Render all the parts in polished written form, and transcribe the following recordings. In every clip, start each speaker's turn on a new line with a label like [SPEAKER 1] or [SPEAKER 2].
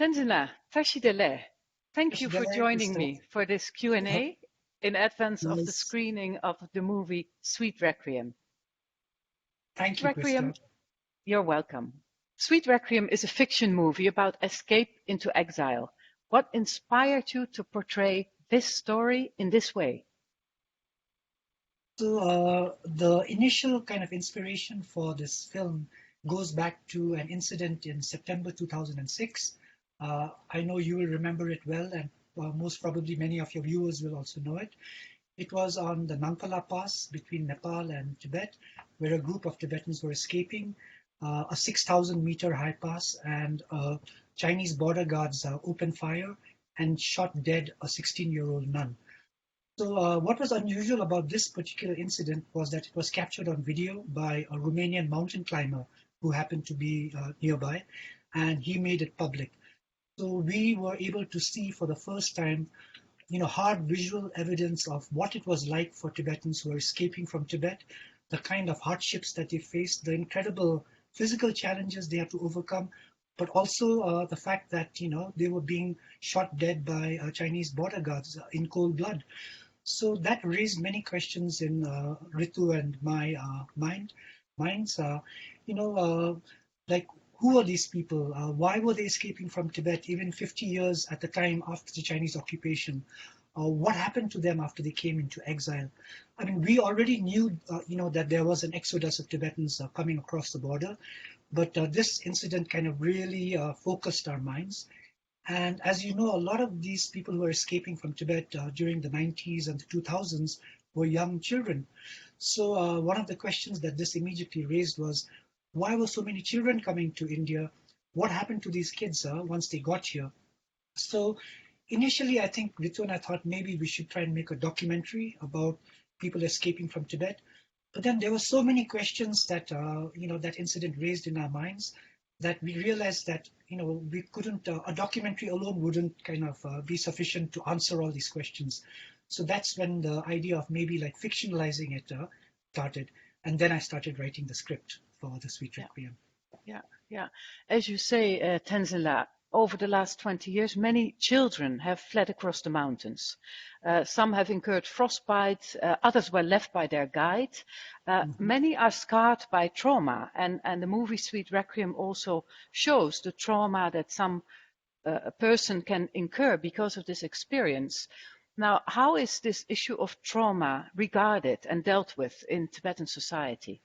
[SPEAKER 1] Tenzila, Tashidele, thank you for
[SPEAKER 2] Tashidele,
[SPEAKER 1] joining
[SPEAKER 2] Christa.
[SPEAKER 1] me for this Q&A in advance of the
[SPEAKER 2] Nice.
[SPEAKER 1] screening of the movie Sweet Requiem.
[SPEAKER 2] Thank you,
[SPEAKER 1] Requiem,
[SPEAKER 2] Christa.
[SPEAKER 1] you're welcome. Sweet Requiem is a fiction movie about escape into exile. What inspired you to portray this story in this way?
[SPEAKER 2] So the initial kind of inspiration for this film goes back to an incident in September 2006. I know you will remember it well, and most probably many of your viewers will also know it. It was on the Nangpala Pass between Nepal and Tibet, where a group of Tibetans were escaping a 6,000-meter high pass, and Chinese border guards opened fire and shot dead a 16-year-old nun. So what was unusual about this particular incident was that it was captured on video by a Romanian mountain climber who happened to be nearby, and he made it public. So we were able to see for the first time, hard visual evidence of what it was like for Tibetans who were escaping from Tibet, the kind of hardships that they faced, the incredible physical challenges they had to overcome, but also the fact that, they were being shot dead by Chinese border guards in cold blood. So that raised many questions in Ritu and my minds. Like, who are these people? Why were they escaping from Tibet even 50 years at the time after the Chinese occupation? What happened to them after they came into exile? I mean, we already knew, that there was an exodus of Tibetans coming across the border, but this incident kind of really focused our minds. And as you know, a lot of these people who were escaping from Tibet during the 90s and the 2000s were young children. So one of the questions that this immediately raised was, why were so many children coming to India? What happened to these kids once they got here? So initially, I think Ritu and I thought maybe we should try and make a documentary about people escaping from Tibet. But then there were so many questions that that incident raised in our minds that we realized that we couldn't a documentary alone wouldn't kind of be sufficient to answer all these questions. So that's when the idea of maybe like fictionalizing it started, and then I started writing the script for the Sweet Requiem.
[SPEAKER 1] Yeah. As you say, Tenzila, over the last 20 years, many children have fled across the mountains. Some have incurred frostbite, others were left by their guide. Many are scarred by trauma, and the movie Sweet Requiem also shows the trauma that some a person can incur because of this experience. Now, how is this issue of trauma regarded and dealt with in Tibetan society?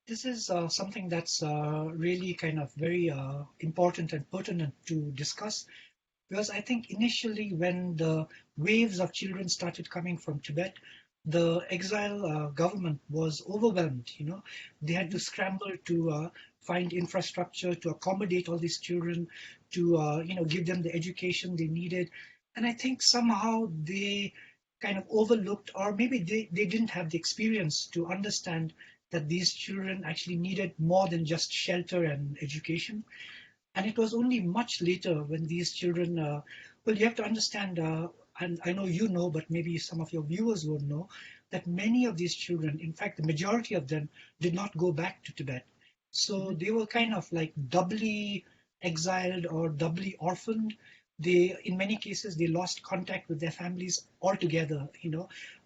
[SPEAKER 2] This is something that's really kind of very important and pertinent to discuss, because I think initially when the waves of children started coming from Tibet, the exile government was overwhelmed. They had to scramble to find infrastructure to accommodate all these children, to give them the education they needed. And I think somehow they kind of overlooked, or maybe they didn't have the experience to understand that these children actually needed more than just shelter and education. And it was only much later when these children, well, you have to understand, and I know you know, but maybe some of your viewers won't know, that many of these children, in fact, the majority of them, did not go back to Tibet. So they were kind of like doubly exiled or doubly orphaned. In many cases, they lost contact with their families altogether,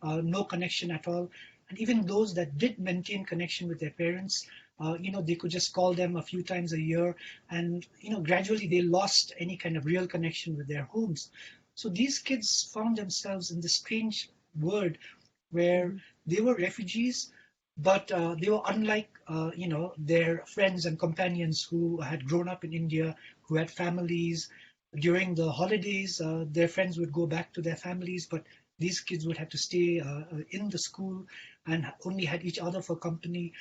[SPEAKER 2] no connection at all. And even those that did maintain connection with their parents, they could just call them a few times a year, and gradually they lost any kind of real connection with their homes. So these kids found themselves in this strange world where they were refugees, but they were unlike their friends and companions who had grown up in India, who had families. During the holidays, their friends would go back to their families, but these kids would have to stay in the school and only had each other for company.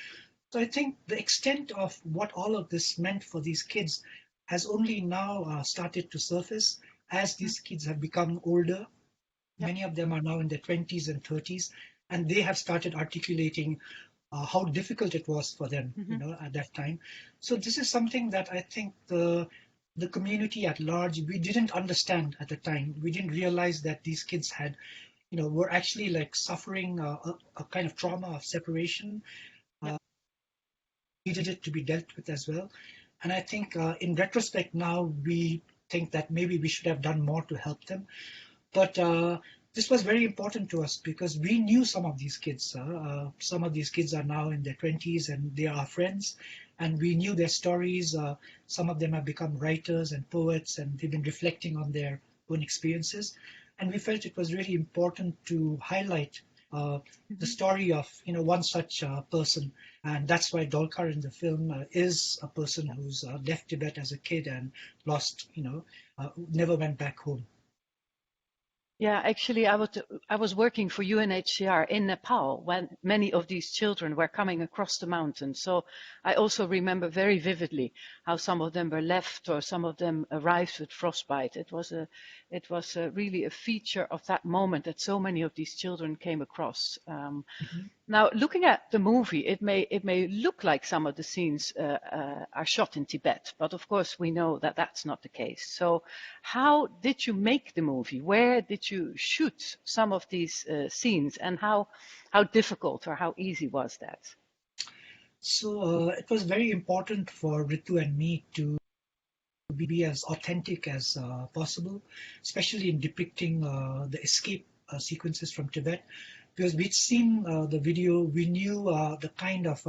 [SPEAKER 2] So I think the extent of what all of this meant for these kids has only now started to surface as these kids have become older. Many of them are now in their 20s and 30s, and they have started articulating how difficult it was for them, at that time. So this is something that I think the community at large, we didn't understand at the time. We didn't realize that these kids had, were actually like suffering a kind of trauma of separation. Needed it to be dealt with as well. And I think in retrospect now, we think that maybe we should have done more to help them. But this was very important to us because we knew some of these kids. Some of these kids are now in their 20s and they are our friends. And we knew their stories. Some of them have become writers and poets, and they've been reflecting on their own experiences. And we felt it was really important to highlight the story of one such person. And that's why Dolkar in the film is a person who's left Tibet as a kid and lost, never went back home.
[SPEAKER 1] Yeah, actually, I was working for UNHCR in Nepal when many of these children were coming across the mountain. So I also remember very vividly how some of them were left or some of them arrived with frostbite. It was really a feature of that moment that so many of these children came across. Now, looking at the movie, it may look like some of the scenes are shot in Tibet, but of course we know that that's not the case. So, how did you make the movie? Where did you shoot some of these scenes, and how difficult or how easy was that?
[SPEAKER 2] So it was very important for Ritu and me to be as authentic as possible, especially in depicting the escape sequences from Tibet, because we'd seen the video, we knew the kind of,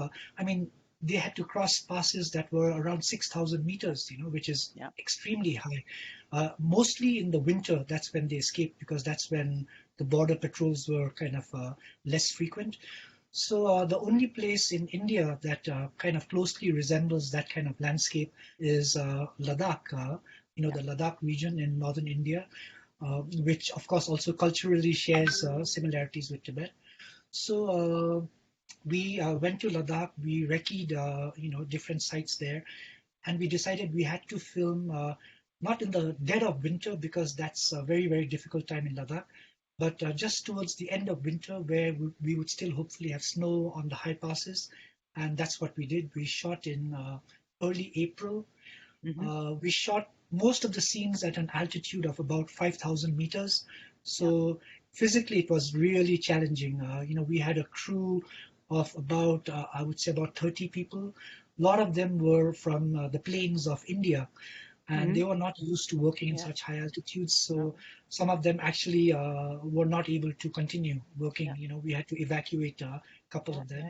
[SPEAKER 2] they had to cross passes that were around 6,000 meters, which is extremely high. Mostly in the winter, that's when they escaped, because that's when the border patrols were kind of less frequent. So the only place in India that kind of closely resembles that kind of landscape is Ladakh, the Ladakh region in northern India, which of course also culturally shares similarities with Tibet. So we went to Ladakh, we recceed, different sites there, and we decided we had to film not in the dead of winter because that's a very, very difficult time in Ladakh, but just towards the end of winter where we would still hopefully have snow on the high passes. And that's what we did. We shot in early April. We shot most of the scenes at an altitude of about 5,000 meters. So physically, it was really challenging. We had a crew of about, I would say about 30 people. A lot of them were from the plains of India, and they were not used to working in such high altitudes. So some of them actually were not able to continue working. We had to evacuate a couple of them.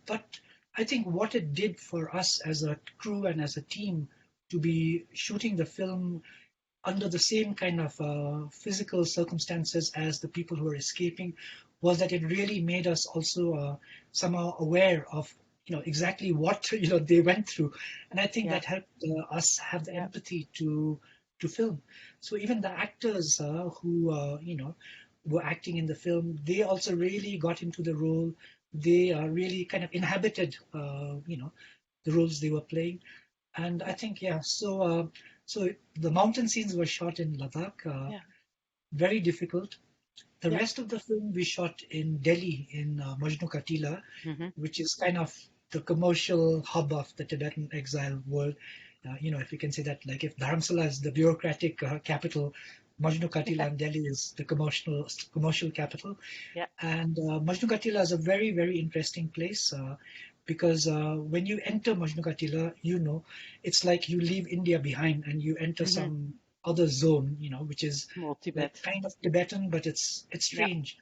[SPEAKER 2] But I think what it did for us as a crew and as a team to be shooting the film under the same kind of physical circumstances as the people who were escaping was that it really made us also somehow aware of exactly what they went through, and I think that helped us have the empathy to film. So even the actors who were acting in the film, they also really got into the role. They really kind of inhabited the roles they were playing, and I think so the mountain scenes were shot in Ladakh, very difficult. The rest of the film we shot in Delhi in Majnu Katila, which is kind of the commercial hub of the Tibetan exile world. If you can say that, like if Dharamsala is the bureaucratic capital, Majnu Katila in Delhi is the commercial capital. And Majnu Katila is a very, very interesting place because when you enter Majnu Katila, it's like you leave India behind and you enter some other zone, which is like kind of Tibetan, but it's strange.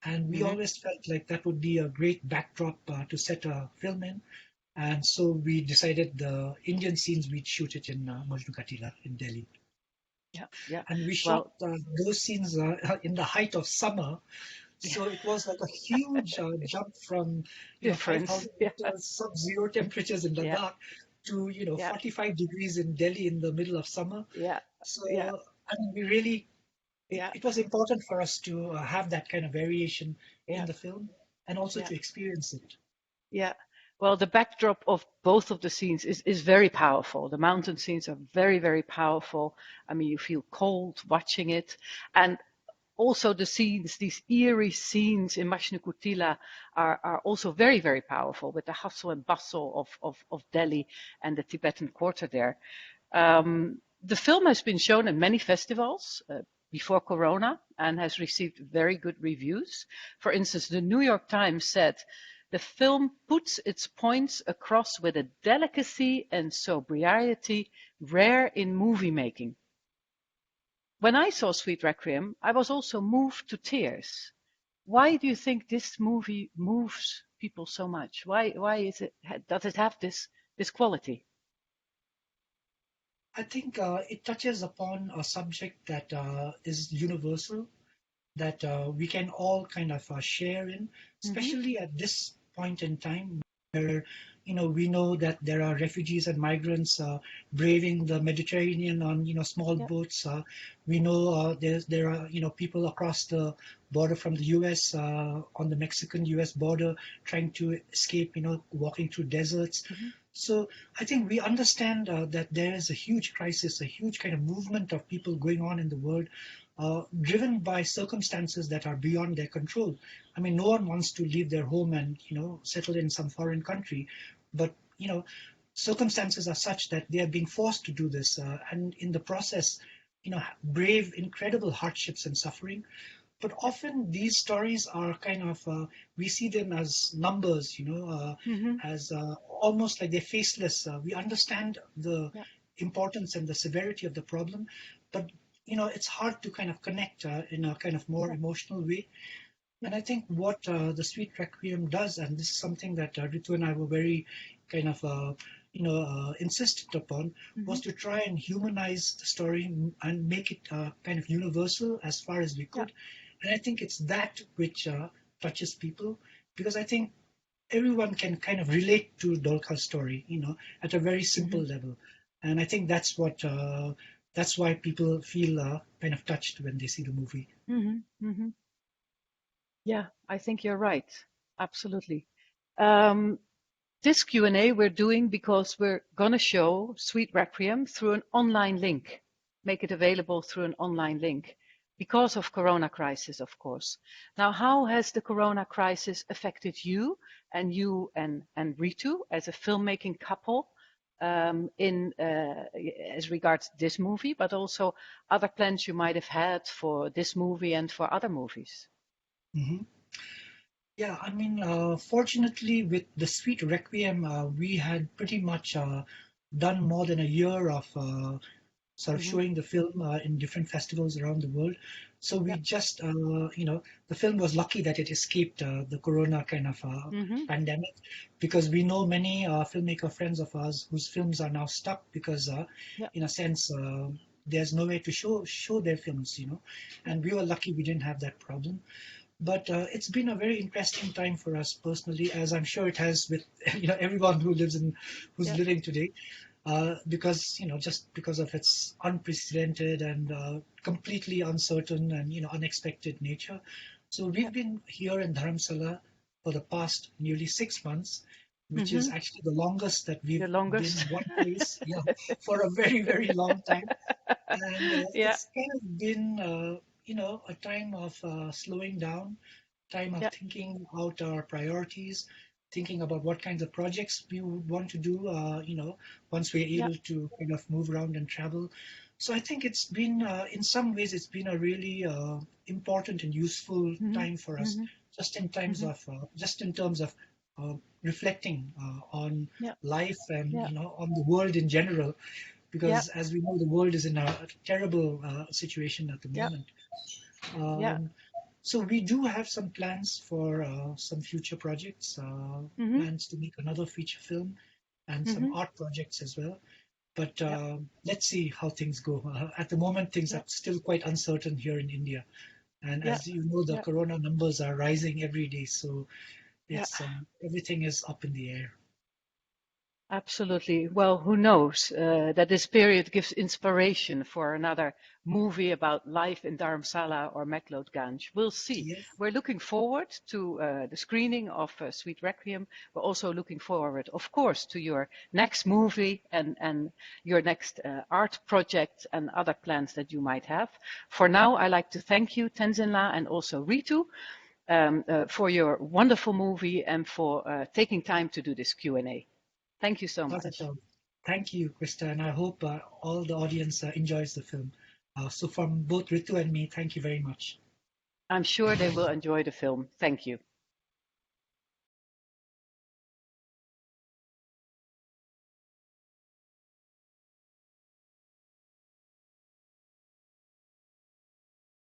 [SPEAKER 2] And we always felt like that would be a great backdrop to set a film in. And so we decided the Indian scenes, we'd shoot it in Majnu Katila in Delhi. And we shot those scenes in the height of summer. So it was like a huge jump from 5,000 meters sub-zero temperatures in Ladakh to 45 degrees in Delhi in the middle of summer. So I mean, we really it was important for us to have that kind of variation in the film and also to experience it.
[SPEAKER 1] Yeah. Well, the backdrop of both of the scenes is very powerful. The mountain scenes are very, very powerful. I mean, you feel cold watching it. And also the scenes, these eerie scenes in Majnu Katila are also very, very powerful with the hustle and bustle of Delhi and the Tibetan quarter there. The film has been shown in many festivals before Corona and has received very good reviews. For instance, the New York Times said The film puts its points across with a delicacy and sobriety rare in movie making. When I saw Sweet Requiem, I was also moved to tears. Why do you think this movie moves people so much? Why does it have this quality?
[SPEAKER 2] I think it touches upon a subject that is universal, that we can all kind of share in,
[SPEAKER 1] Mm-hmm.
[SPEAKER 2] especially at this point in time where we know that there are refugees and migrants braving the Mediterranean on small
[SPEAKER 1] Yeah.
[SPEAKER 2] boats. We know there are people across the border from the U.S. On the Mexican-U.S. border trying to escape, walking through deserts.
[SPEAKER 1] Mm-hmm.
[SPEAKER 2] So I think we understand that there is a huge crisis, a huge kind of movement of people going on in the world, driven by circumstances that are beyond their control. I mean, no one wants to leave their home and settle in some foreign country, but circumstances are such that they are being forced to do this, and in the process, brave incredible hardships and suffering. But often these stories are kind of we see them as numbers,
[SPEAKER 1] Mm-hmm.
[SPEAKER 2] as almost like they're faceless. We understand the
[SPEAKER 1] Yeah.
[SPEAKER 2] importance and the severity of the problem, but it's hard to kind of connect in a kind of more
[SPEAKER 1] Yeah.
[SPEAKER 2] emotional way.
[SPEAKER 1] Yeah.
[SPEAKER 2] And I think what the Sweet Requiem does, and this is something that Ritu and I were very kind of insistent upon,
[SPEAKER 1] Mm-hmm.
[SPEAKER 2] was to try and humanize the story and make it kind of universal as far as we
[SPEAKER 1] Yeah.
[SPEAKER 2] could. And I think it's that which touches people, because I think everyone can kind of relate to Dolka's story, at a very simple
[SPEAKER 1] Mm-hmm.
[SPEAKER 2] level. And I think that's why people feel kind of touched when they see the movie.
[SPEAKER 1] Mm-hmm. Mm-hmm. Yeah, I think you're right. Absolutely. Um, this Q&A we're doing because we're going to show Sweet Requiem through an online link, make it available through an online link because of Corona crisis, of course. Now, how has the Corona crisis affected you and Ritu as a filmmaking couple in as regards this movie, but also other plans you might have had for this movie and for other movies?
[SPEAKER 2] Mhm. Yeah, I mean, fortunately, with the Sweet Requiem, we had pretty much done more than a year of sort of
[SPEAKER 1] Hmm.
[SPEAKER 2] showing the film in different festivals around the world. So we
[SPEAKER 1] Yeah.
[SPEAKER 2] just, the film was lucky that it escaped the Corona kind of
[SPEAKER 1] Hmm.
[SPEAKER 2] pandemic, because we know many filmmaker friends of ours whose films are now stuck because,
[SPEAKER 1] Yeah.
[SPEAKER 2] in a sense, there's no way to show their films,
[SPEAKER 1] Yeah.
[SPEAKER 2] and we were lucky we didn't have that problem. But it's been a very interesting time for us personally, as I'm sure it has with everyone who's
[SPEAKER 1] Yeah.
[SPEAKER 2] living today, because just because of its unprecedented and completely uncertain and unexpected nature. So
[SPEAKER 1] Yeah.
[SPEAKER 2] we've been here in Dharamsala for the past nearly 6 months, which is
[SPEAKER 1] Hmm.
[SPEAKER 2] actually the longest that we've
[SPEAKER 1] The
[SPEAKER 2] been
[SPEAKER 1] longest.
[SPEAKER 2] in one place, yeah, for a very, very long time. And
[SPEAKER 1] Yeah.
[SPEAKER 2] it's kind of been, a time of slowing down, time of
[SPEAKER 1] Yeah.
[SPEAKER 2] thinking out our priorities, thinking about what kinds of projects we would want to do, once we're
[SPEAKER 1] Yeah.
[SPEAKER 2] able to kind of move around and travel. So I think it's been, in some ways, it's been a really important and useful
[SPEAKER 1] Hmm.
[SPEAKER 2] time for us,
[SPEAKER 1] Hmm. Hmm.
[SPEAKER 2] just in terms of reflecting on
[SPEAKER 1] Yeah.
[SPEAKER 2] life and
[SPEAKER 1] Yeah.
[SPEAKER 2] on the world in general,
[SPEAKER 1] Yeah.
[SPEAKER 2] because as we know, the world is in a terrible situation at the
[SPEAKER 1] Yeah.
[SPEAKER 2] moment.
[SPEAKER 1] Yeah.
[SPEAKER 2] Um, so we do have some plans for some future projects,
[SPEAKER 1] Hmm.
[SPEAKER 2] plans to make another feature film and some
[SPEAKER 1] Hmm.
[SPEAKER 2] art projects as well. But
[SPEAKER 1] Yeah.
[SPEAKER 2] let's see how things go. At the moment, things
[SPEAKER 1] Yeah.
[SPEAKER 2] are still quite uncertain here in India. And
[SPEAKER 1] Yeah.
[SPEAKER 2] as you know, the
[SPEAKER 1] Yeah.
[SPEAKER 2] corona numbers are rising every day. So
[SPEAKER 1] Yeah.
[SPEAKER 2] it's everything is up in the air.
[SPEAKER 1] Absolutely. Well, who knows that this period gives inspiration for another movie about life in Dharamsala or Meklodganj. We'll see.
[SPEAKER 2] Yes.
[SPEAKER 1] We're looking forward to the screening of Sweet Requiem. We're also looking forward, of course, to your next movie and your next art project and other plans that you might have. For now, I'd like to thank you, Tenzinla, and also Ritu, for your wonderful movie and for taking time to do this Q&A. Thank you so
[SPEAKER 2] Not at
[SPEAKER 1] much.
[SPEAKER 2] all. Thank you, Krista, and I hope all the audience enjoys the film. So from both Ritu and me, thank you very much.
[SPEAKER 1] I'm sure they will enjoy the film. Thank you.